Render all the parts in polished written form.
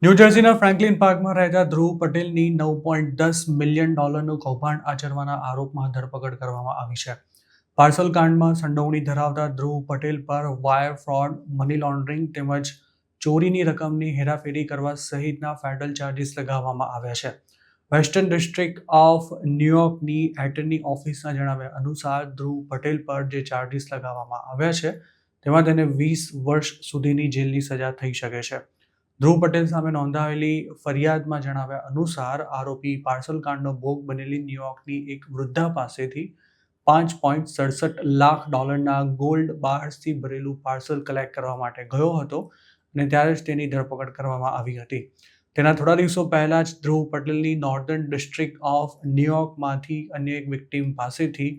ન્યૂજર્સીના Franklin પાર્કમાં રહેતા ધ્રુવ પટેલની $9.10 મિલિયન કૌભાંડ આચરવાના આરોપમાં ધરપકડ કરવામાં આવી છે. પાર્સલ કાંડમાં સંડોવણી ધરાવતા ધ્રુવ પટેલ પર વાયર ફ્રોડ, મની લોન્ડરિંગ તેમજ ચોરીની રકમની હેરાફેરી કરવા સહિતના ફેડરલ ચાર્જીસ લગાવવામાં આવ્યા છે. વેસ્ટર્ન ડિસ્ટ્રિક્ટ ઓફ ન્યૂયોર્કની એટર્ની ઓફિસના જણાવ્યા અનુસાર ધ્રુવ પટેલ પર જે ચાર્જીસ લગાવવામાં આવ્યા છે તેમાં તેને 20 વર્ષ સુધીની જેલની સજા થઈ શકે છે. ધ્રુવ પટેલ સામે નોંધાવેલી ફરિયાદમાં જણાવ્યા અનુસાર આરોપી પાર્સલ કાંડનો ભોગ બનેલી ન્યૂયોર્કની એક વૃદ્ધા પાસેથી $5.67 લાખ ગોલ્ડ બાર્સથી ભરેલું પાર્સલ કલેક્ટ કરવા માટે ગયો હતો અને ત્યારે જ તેની ધરપકડ કરવામાં આવી હતી. તેના થોડા દિવસો પહેલા જ ધ્રુવ પટેલની નોર્ધન ડિસ્ટ્રિક્ટ ઓફ ન્યૂયોર્કમાંથી અન્ય એક વિક્ટીમ પાસેથી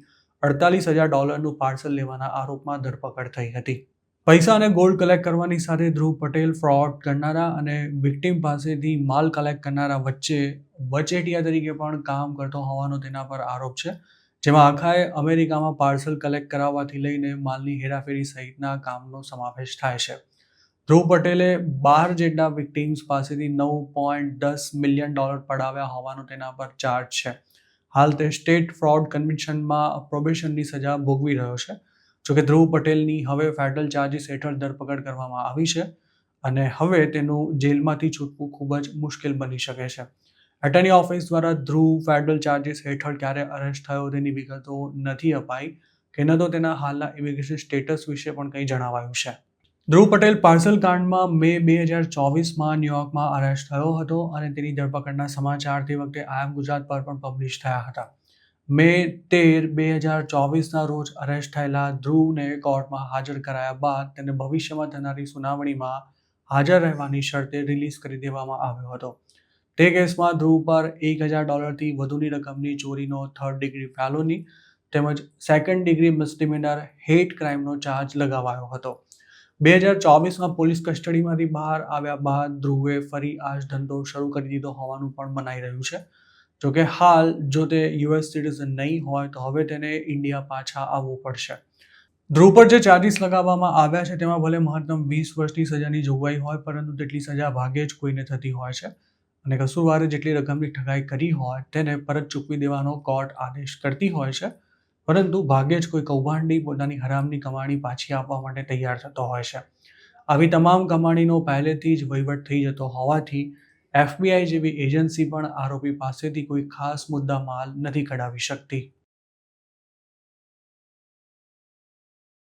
$48,000નું પાર્સલ લેવાના આરોપમાં ધરપકડ થઈ હતી. પૈસા અને ગોલ્ડ કલેક્ટ કરવાની સાથે ધ્રુવ પટેલ ફ્રોડ કરનારા અને વિક્ટીમ પાસેથી માલ કલેક્ટ કરનારા વચ્ચે વચેટિયા તરીકે પણ કામ કરતો હોવાનો તેના પર આરોપ છે, જેમાં આખાએ અમેરિકામાં પાર્સલ કલેક્ટ કરાવવાથી લઈને માલની હેરાફેરી સહિતના કામનો સમાવેશ થાય છે. ધ્રુવ પટેલે 12 જેટલા વિક્ટીમ્સ પાસેથી $9.10 મિલિયન પડાવ્યા હોવાનો તેના પર ચાર્જ છે. હાલ તે સ્ટેટ ફ્રોડ કન્વિક્શનમાં પ્રોબેશનની સજા ભોગવી રહ્યો છે. જોકે ધ્રુવ પટેલની હવે ફેડરલ ચાર્જીસ હેઠળ ધરપકડ કરવામાં આવી છે અને હવે તેનું જેલમાંથી છૂટવું ખૂબ જ મુશ્કેલ બની શકે છે. એટર્ની ઓફિસ દ્વારા ધ્રુવ ફેડરલ ચાર્જીસ હેઠળ ક્યારે અરેસ્ટ થયો તેની વિગતો નથી અપાઈ કે ન તો તેના હાલના ઇમિગ્રેશન સ્ટેટસ વિશે પણ કંઈ જણાવાયું છે. ધ્રુવ પટેલ પાર્સલ કાંડમાં મે 2024માં ન્યૂયોર્કમાં અરેસ્ટ થયો હતો અને તેની ધરપકડના સમાચાર તે વખતે આઈ એમ ગુજરાત પર પણ પબ્લિશ થયા હતા. મે 13, 2024ના રોજ અરેસ્ટ થયેલા ધ્રુવને કોર્ટમાં હાજર કરાયા બાદ તેને ભવિષ્યમાં થનારી સુનાવણીમાં હાજર રહેવાની શરતે રિલીઝ કરી દેવામાં આવ્યો હતો. તે કેસમાં ધ્રુવ પર $1,000થી વધુની રકમની ચોરીનો 3rd ડિગ્રી ફેલોની તેમજ 2nd ડિગ્રી મિસડિમેનર હેટ ક્રાઇમનો ચાર્જ લગાવાયો હતો. 2024માં પોલીસ કસ્ટડીમાંથી બહાર આવ્યા બાદ ધ્રુવે ફરી આ જ ધંધો શરૂ કરી દીધો હોવાનું પણ મનાઈ રહ્યું છે. જોકે હાલ જો તે યુએસ સિટીઝન નહીં હોય તો હવે તેને ઇન્ડિયા પાછા આવવું પડશે. ધ્રુવ પર જે ચાર્જીસ લગાવવામાં આવ્યા છે તેમાં ભલે મહત્તમ 20 વર્ષની સજાની જોગવાઈ હોય, પરંતુ તેટલી સજા ભાગ્યે જ કોઈને થતી હોય છે અને કસૂરવારે જેટલી રકમની ઠગાઈ કરી હોય તેને પરત ચૂકવી દેવાનો કોર્ટ આદેશ કરતી હોય છે, પરંતુ ભાગ્યે જ કોઈ કૌભાંડી પોતાની હરામની કમાણી પાછી આપવા માટે તૈયાર થતો હોય છે. આવી તમામ કમાણીનો પહેલેથી જ વહીવટ થઈ જતો હોવાથી FBI જેવી એજન્સી પણ આરોપી પાસેથી કોઈ ખાસ મુદ્દા માલ નથી કઢાવી શકતી.